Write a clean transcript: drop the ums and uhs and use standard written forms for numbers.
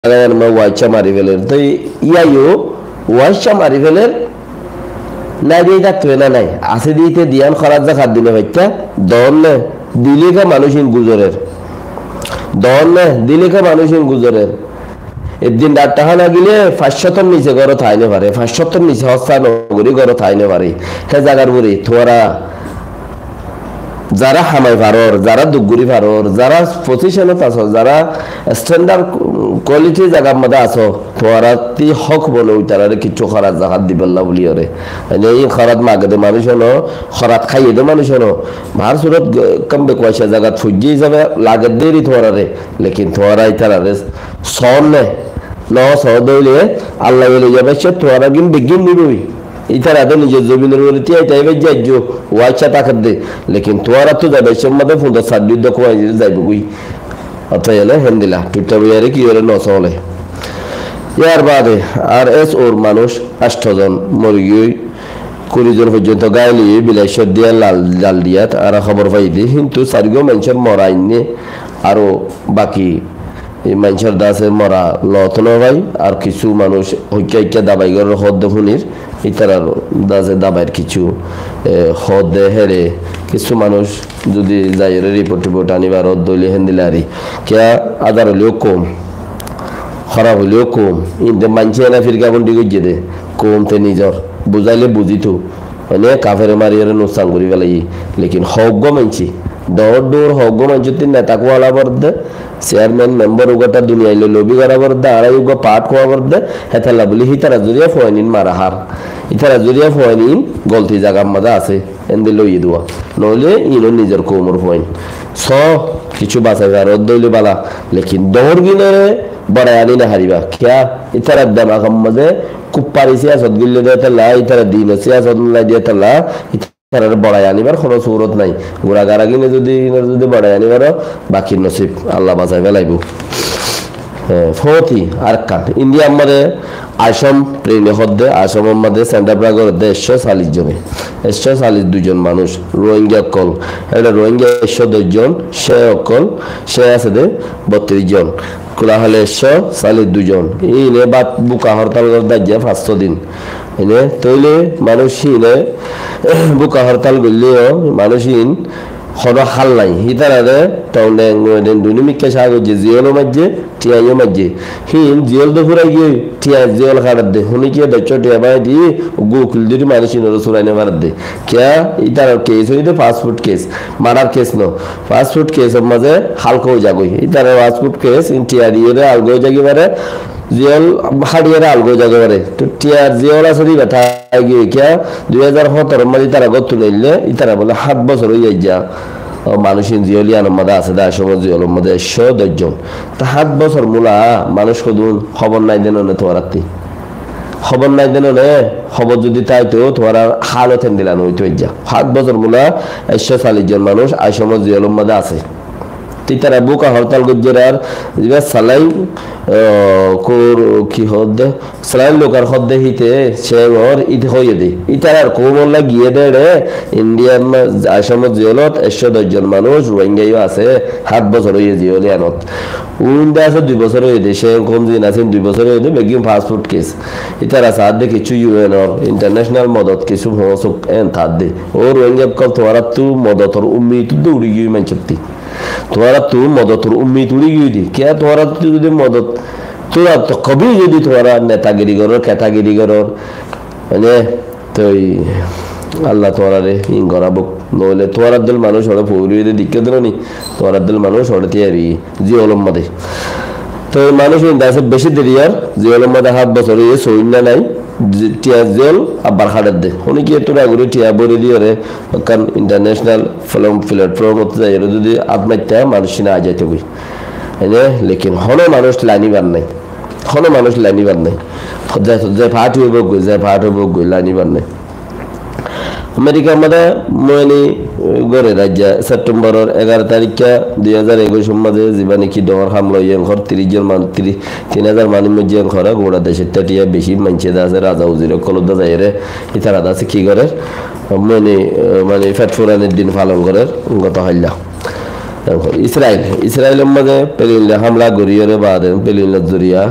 জায়গায় মা ওয়াইচা মারি ফেলের তো ইয়াইও ওয়াইচা মারি ফেলের নাই দিয়ে থাকবে না নাই আছে দিতে দিয়ান খরাজ যা খাদ দিলে ভাইটা দন না দিলেকা মানুষিন গুজরের দন না দিলেকা মানুষিন গুজরের একদিন ডাক্তার না গেলে 500 নিচে ঘর থাইনে পারে 500 নিচে হস্তা নগরী ঘর থাইনে পারে হে জায়গার বুড়ি তোরা যারা হামাই পারর যারা দুগুরি পারর যারা পজিশনে আছো যারা স্ট্যান্ডার্ড কোয়ালিটি জায়গার মধ্যে আছো তোরা তি হক বলে উইতারে কিছু খরাত জাকাত দিবেল্লা বলি ওরে এই খরাত মাগে দে মানুষ হলো খরাত খাইয়ে দে মানুষ হলো ভার সুরত কমবে কয়সা জায়গা ফুজি যাবে লাগে দেরি তোরারে লেকিন তোরা ইতারে সন নে ন সদইলে আল্লাহ বলে যাবে সে তোরা গিন বিগিন দিবই ইতারা তো নিজের জমিনের উপরে তিয়াই টাইবে যাইজ ওয়াইচা তাকাত দে লেকিন তোরা তো যাবে সে মধ্যে ফোন সাদ্দিদ কোয়াই যাইব কই অতএব এলে হেন্দিলা টুটা বিয়ারে কি হলে ন চলে ইয়ার বাদে আর এস ওর মানুষ 8 জন মরে গিয়ে 20 জন পর্যন্ত গাইলি বিলাইশ্বর দিয়া লাল দিয়াত আর খবর পাই দি কিন্তু সারিগো মানুষের মরাইনে আরো বাকি এই মানুষের দাসে মরা লতন ভাই আর কিছু মানুষ হইকা দাবাই গরের হদ ফুনির ইতারার দাসে দাবাইয়ের কিছু হদ হেরে কিছু মানুষ যদি যাই রিপোর্ট আনিবার দইলে হেন্দিলারি কে আদার হলেও কম খারাপ হলেও কম ইন্দে মানছে না ফির কেমন ডিগে দে কমতে নিজর বুঝাইলে বুঝিত মানে কাফের মারিয়ে নুকসান করি পেলাই লেকিন হগ্য মানছি দৌড় হগ্য মানছি নেতা কোয়ালা বর্দে চেয়ারম্যান মেম্বার উগাটা দুনিয়া লবি করা বর্দে আড়াই উগা পাঠ কোয়া বর্দে হেতালা বলি হিতারা জুরিয়া ফয়নিন মারা হার ইতারা জুরিয়া ফয়নিন গলতি জায়গার মধ্যে আছে এনদি লই দেওয়া নইলে ইনো নিজের কোমর ফয়ন স কিছু বাঁচাই আর দইলে বালা লেকিন দৌড় গিনে বড়াই আনি না হারিবা খেয়া ইতারা দেমাগের মধ্যে খুব পারি সিয়াসত গিলে দিয়ে তালা ইতারা দিন সিয়াসত দিয়ে তালা ইতারা বড়াই আনিবার কোনো সুরত নাই গোড়াগাড়া গিনে যদি বড়াই আনিবার বাকি নসিব আল্লাহ বাঁচাই ফেলাইব ফতি আর কান ইন্ডিয়া আমাদের আসাম প্লেনে হদ্দে আসামের মধ্যে সেন্টার ব্রাগর 140 জনে 142 জন মানুষ রোহিঙ্গা কল এটা রোহিঙ্গা 110 জন সে অকল সে আছে দে 32 জন কোলা হলে 142 জন এই নে বাত বুকা হরতাল করতে যায় 500 দিন এনে তইলে মানুষ ইনে বুকা হরতাল করলেও মানুষিন হলো হাল নাই হিতারারে টাউনে দুনিমিকে সাগো যে জিওল মাঝে টিয়াইও মাঝে হিন জিওল তো ফুরাই গিয়ে টিয়া জিওল খারাপ দে হুনি কি বেচো টিয়া বাই দি গোকুল দিদি মানুষিন সুরাইনে মারাত দে কিয়া ইতার কেস হইতে পাসপোর্ট কেস মারার কেস নো পাসপোর্ট কেসের মাঝে হালকা হয়ে যাগই ইতার পাসপোর্ট কেস টিয়া দিয়ে আলগো যাগি মারে জিওল হাড়িয়ে আলগো যাগে পারে তো টিয়া জিওল আসরি ব্যথা গিয়ে কিয়া 2017 মাঝে তারা গত তুলে ইতারা বলে 7 বছর হয়ে যা মানুষিন জিওলিয়ানের মধ্যে আছে দা সময় জিওলের মধ্যে 110 জন তা 7 বছর মূলা মানুষ কদুন খবর নাই দেন না তোরাতি খবর নাই দেন না খবর যদি তাই তো তোরা হালত দিলান হইতো যা 7 বছর মূলা 140 জন মানুষ আই সময় জিওলের মধ্যে আছে তিতারা বুকা হরতাল গুজরার যে সালাই কোর কি হদ্দে সালাই লোকার হদ্দে হিতে সেগর ইতে হয়ে দে ইতারার কোমল্লা গিয়ে দে রে ইন্ডিয়ান আসাম জিওলত 110 জন মানুষ রোহিঙ্গাইও আছে 7 বছর হয়ে জিওলিয়ানত উইন্ডা আছে 2 বছর হয়ে দে সে কোন দিন আছে 2 বছর হয়ে দে বেগিং পাসপোর্ট কেস ইতারা সাথে কিছু ইউএন অর ইন্টারন্যাশনাল মদত কিছু হসুক এন তাদে ও রোহিঙ্গা কল তোরা তু মদতর উম্মিদ দৌড়ি গিয়ে মানচতি তোরা তু মদতর উম্মিদ উড়ি গিয়ে দি কে তোরা যদি মদত তোরা তো কবি যদি তোরা নেতাগিরি করর ক্যাটাগিরি করর মানে তো আল্লাহ তোরা রে ইন গরাবক নইলে তোরা দল মানুষ ওরা পৌরিয়ে দিকে দিল নি তোরা দল মানুষ ওরা তিয়ারি জি ওলম মদে তো মানুষ ইন্দাসে বেশি দেরি আর জি ওলম মদে 7 বছর এই সইনা নাই টিয়া জেল আবার হাড়ে দে উনি কি তোরা ঘুরে টিয়া বলে দিয়ে রে কারণ ইন্টারন্যাশনাল ফিল্ম প্ল্যাটফর্ম হতে যায় যদি আত্মহত্যা মানুষ না যাইতে বই এনে লেকিন হলো মানুষ লাইনিবার নাই হলো মানুষ লাইনিবার নাই যে ফাট হইব যে ফাট হইব লাইনিবার নাই আমেরিকার মধ্যে ময়নি গড়ে রাজ্য সেপ্টেম্বরের 11 তারিখে 2021 মধ্যে জীবানি কি ডর হামলা ইয়ং ঘর 30 জন মান 3000 মানুষ মধ্যে ঘরে গোড়া দেশের টাটিয়া বেশি মানছে আছে রাজা উজির কলদা যায় রে ইতারা আছে কি করে মানে ফেট ফুরানের দিন পালন করে গত হইলা ইসরায়েলের মাঝে পেলিনলে হামলা গড়িয়ে বাদেন পেলিনের জরিয়া